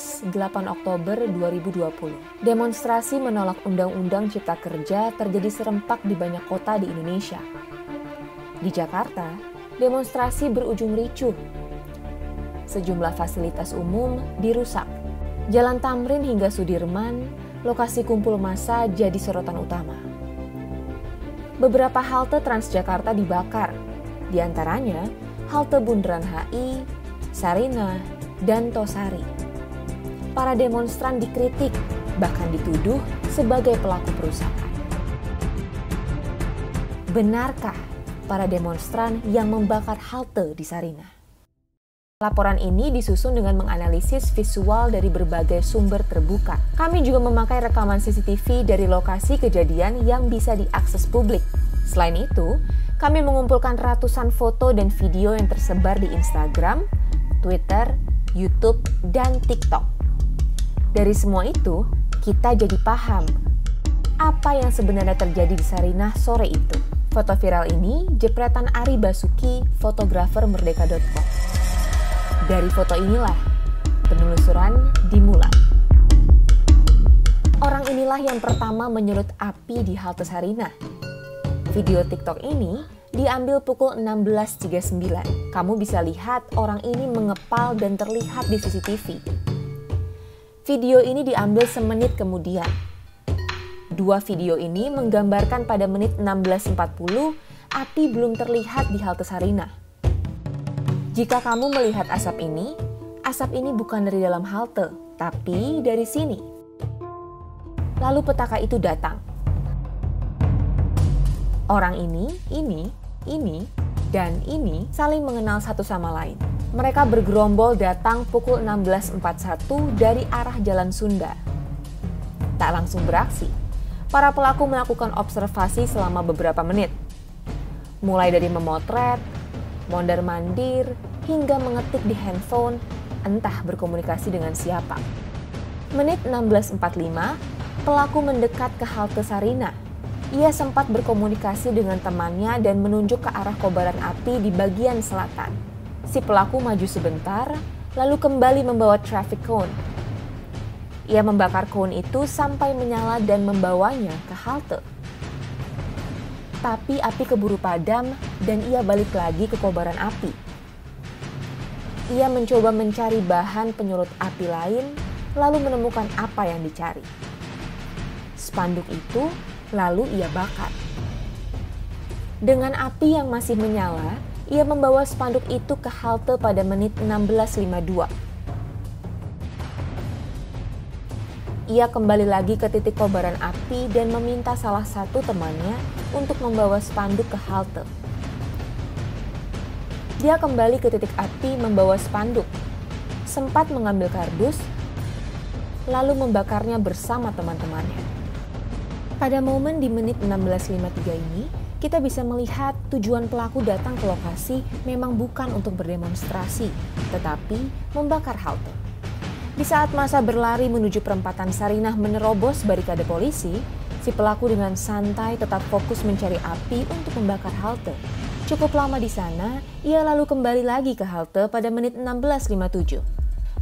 Kamis 8 Oktober 2020. Demonstrasi menolak Undang-Undang Cipta Kerja terjadi serempak di banyak kota di Indonesia. Di Jakarta, demonstrasi berujung ricuh. Sejumlah fasilitas umum dirusak. Jalan Tamrin hingga Sudirman, lokasi kumpul massa jadi sorotan utama. Beberapa halte Transjakarta dibakar, di antaranya halte Bundaran HI, Sarinah, dan Tosari. Para demonstran dikritik, bahkan dituduh sebagai pelaku perusakan. Benarkah para demonstran yang membakar halte di Sarinah? Laporan ini disusun dengan menganalisis visual dari berbagai sumber terbuka. Kami juga memakai rekaman CCTV dari lokasi kejadian yang bisa diakses publik. Selain itu, kami mengumpulkan ratusan foto dan video yang tersebar di Instagram, Twitter, YouTube, dan TikTok. Dari semua itu, kita jadi paham apa yang sebenarnya terjadi di Sarinah sore itu. Foto viral ini jepretan Ari Basuki, fotografer Merdeka.com. Dari foto inilah penelusuran dimulai. Orang inilah yang pertama menyulut api di halte Sarinah. Video TikTok ini diambil pukul 16.39. Kamu bisa lihat orang ini mengepal dan terlihat di CCTV. Video ini diambil semenit kemudian. Dua video ini menggambarkan pada menit 16.40 api belum terlihat di halte Sarinah. Jika kamu melihat asap ini bukan dari dalam halte, tapi dari sini. Lalu petaka itu datang. Orang ini, dan ini saling mengenal satu sama lain. Mereka bergerombol datang pukul 16.41 dari arah Jalan Sunda. Tak langsung beraksi, para pelaku melakukan observasi selama beberapa menit. Mulai dari memotret, mondar-mandir, hingga mengetik di handphone, entah berkomunikasi dengan siapa. Menit 16.45, pelaku mendekat ke halte Sarinah. Ia sempat berkomunikasi dengan temannya dan menunjuk ke arah kobaran api di bagian selatan. Si pelaku maju sebentar, lalu kembali membawa traffic cone. Ia membakar cone itu sampai menyala dan membawanya ke halte. Tapi api keburu padam dan ia balik lagi ke kobaran api. Ia mencoba mencari bahan penyulut api lain, lalu menemukan apa yang dicari. Spanduk itu lalu ia bakar. Dengan api yang masih menyala, ia membawa spanduk itu ke halte pada menit 16.52. Ia kembali lagi ke titik kobaran api dan meminta salah satu temannya untuk membawa spanduk ke halte. Dia kembali ke titik api membawa spanduk, sempat mengambil kardus, lalu membakarnya bersama teman-temannya. Pada momen di menit 16.53 ini, kita bisa melihat tujuan pelaku datang ke lokasi memang bukan untuk berdemonstrasi, tetapi membakar halte. Di saat massa berlari menuju perempatan Sarinah menerobos barikade polisi, si pelaku dengan santai tetap fokus mencari api untuk membakar halte. Cukup lama di sana, ia lalu kembali lagi ke halte pada menit 16.57.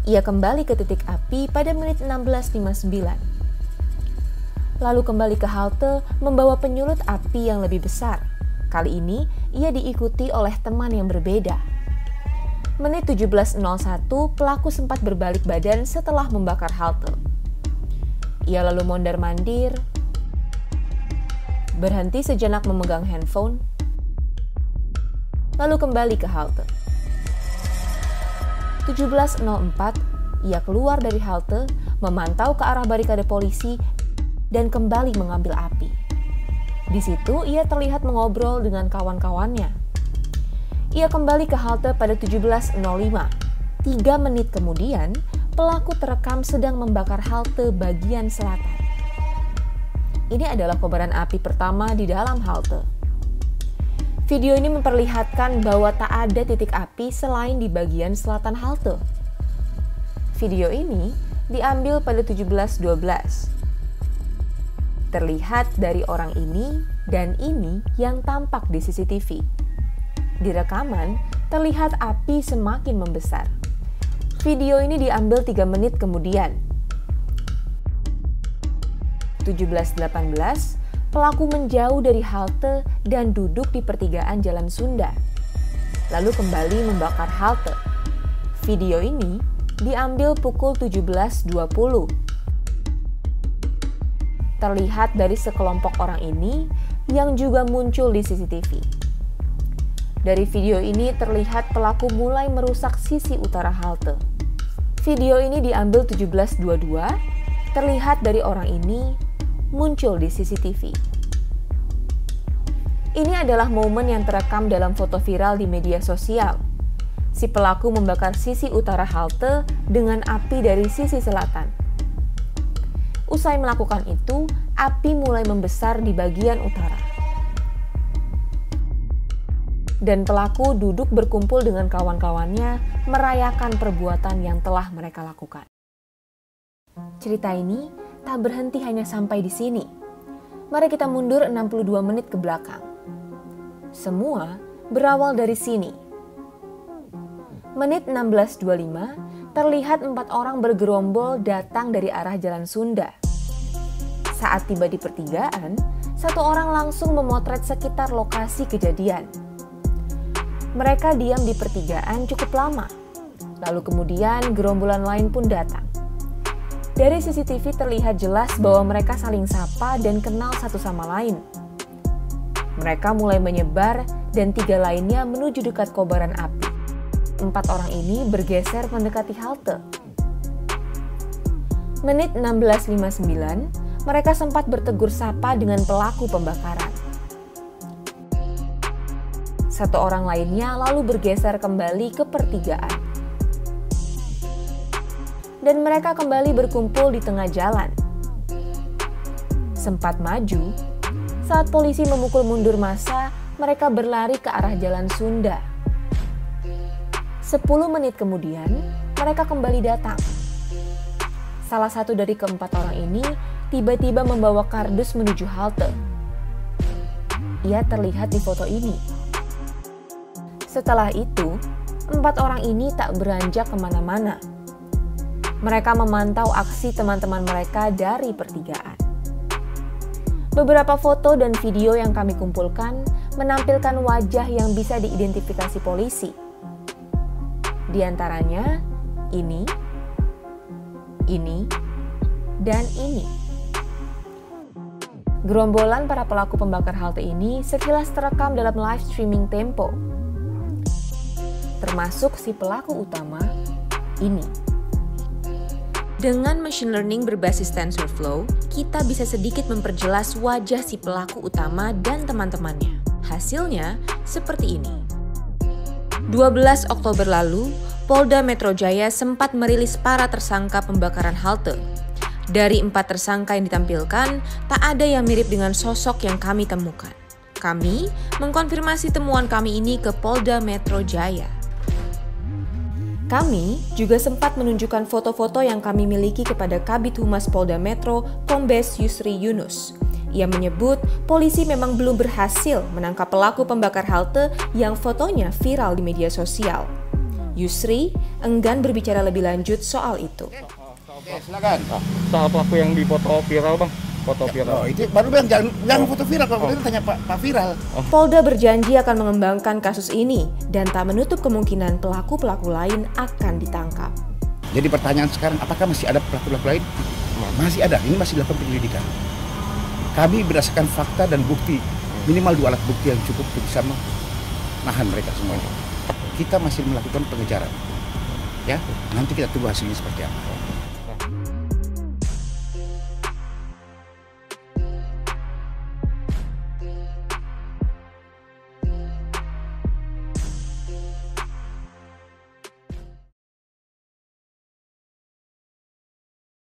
Ia kembali ke titik api pada menit 16.59. Lalu kembali ke halte membawa penyulut api yang lebih besar. Kali ini, ia diikuti oleh teman yang berbeda. Menit 17.01, pelaku sempat berbalik badan setelah membakar halte. Ia lalu mondar-mandir, berhenti sejenak memegang handphone, lalu kembali ke halte. 17.04, ia keluar dari halte, memantau ke arah barikade polisi, dan kembali mengambil api. Di situ ia terlihat mengobrol dengan kawan-kawannya. Ia kembali ke halte pada 17.05. 3 menit kemudian, pelaku terekam sedang membakar halte bagian selatan. Ini adalah kobaran api pertama di dalam halte. Video ini memperlihatkan bahwa tak ada titik api selain di bagian selatan halte. Video ini diambil pada 17.12. Terlihat dari orang ini dan ini yang tampak di CCTV. Di rekaman, terlihat api semakin membesar. Video ini diambil 3 menit kemudian. 17.18, pelaku menjauh dari halte dan duduk di pertigaan Jalan Sunda, lalu kembali membakar halte. Video ini diambil pukul 17.20. Terlihat dari sekelompok orang ini yang juga muncul di CCTV. Dari video ini terlihat pelaku mulai merusak sisi utara halte. Video ini diambil 17.22, terlihat dari orang ini muncul di CCTV. Ini adalah momen yang terekam dalam foto viral di media sosial. Si pelaku membakar sisi utara halte dengan api dari sisi selatan. Usai melakukan itu, api mulai membesar di bagian utara. Dan pelaku duduk berkumpul dengan kawan-kawannya merayakan perbuatan yang telah mereka lakukan. Cerita ini tak berhenti hanya sampai di sini. Mari kita mundur 62 menit ke belakang. Semua berawal dari sini. Menit 16.25, terlihat 4 orang bergerombol datang dari arah Jalan Sunda. Saat tiba di pertigaan, 1 orang langsung memotret sekitar lokasi kejadian. Mereka diam di pertigaan cukup lama, lalu kemudian gerombolan lain pun datang. Dari CCTV terlihat jelas bahwa mereka saling sapa dan kenal satu sama lain. Mereka mulai menyebar dan 3 lainnya menuju dekat kobaran api. 4 orang ini bergeser mendekati halte. Menit 16.59, mereka sempat bertegur sapa dengan pelaku pembakaran. 1 orang lainnya lalu bergeser kembali ke pertigaan. Dan mereka kembali berkumpul di tengah jalan. Sempat maju, saat polisi memukul mundur massa, mereka berlari ke arah Jalan Sunda. 10 menit kemudian, mereka kembali datang. Salah satu dari keempat orang ini tiba-tiba membawa kardus menuju halte. Ia terlihat di foto ini. Setelah itu, 4 orang ini tak beranjak kemana-mana. Mereka memantau aksi teman-teman mereka dari pertigaan. Beberapa foto dan video yang kami kumpulkan menampilkan wajah yang bisa diidentifikasi polisi. Di antaranya, ini, dan ini. Gerombolan para pelaku pembakar halte ini sekilas terekam dalam live streaming Tempo. Termasuk si pelaku utama, ini. Dengan machine learning berbasis TensorFlow, kita bisa sedikit memperjelas wajah si pelaku utama dan teman-temannya. Hasilnya seperti ini. 12 Oktober lalu, Polda Metro Jaya sempat merilis para tersangka pembakaran halte. Dari 4 tersangka yang ditampilkan, tak ada yang mirip dengan sosok yang kami temukan. Kami mengkonfirmasi temuan kami ini ke Polda Metro Jaya. Kami juga sempat menunjukkan foto-foto yang kami miliki kepada Kabid Humas Polda Metro, Kombes Yusri Yunus. Ia menyebut polisi memang belum berhasil menangkap pelaku pembakar halte yang fotonya viral di media sosial. Yusri enggan berbicara lebih lanjut soal itu. Oke, silakan. Soal pelaku yang dipoto viral, Bang. Foto viral. Oh, itu baru bilang jangan foto viral, kalau udah tanya Pak Viral. Polda berjanji akan mengembangkan kasus ini dan tak menutup kemungkinan pelaku-pelaku lain akan ditangkap. Jadi pertanyaan sekarang, apakah masih ada pelaku-pelaku lain? Masih ada, ini masih dilakukan penyelidikan. Kami berdasarkan fakta dan bukti, minimal 2 alat bukti yang cukup untuk bisa menahan mereka semuanya. Kita masih melakukan pengejaran. Ya, nanti kita tunggu hasilnya seperti apa.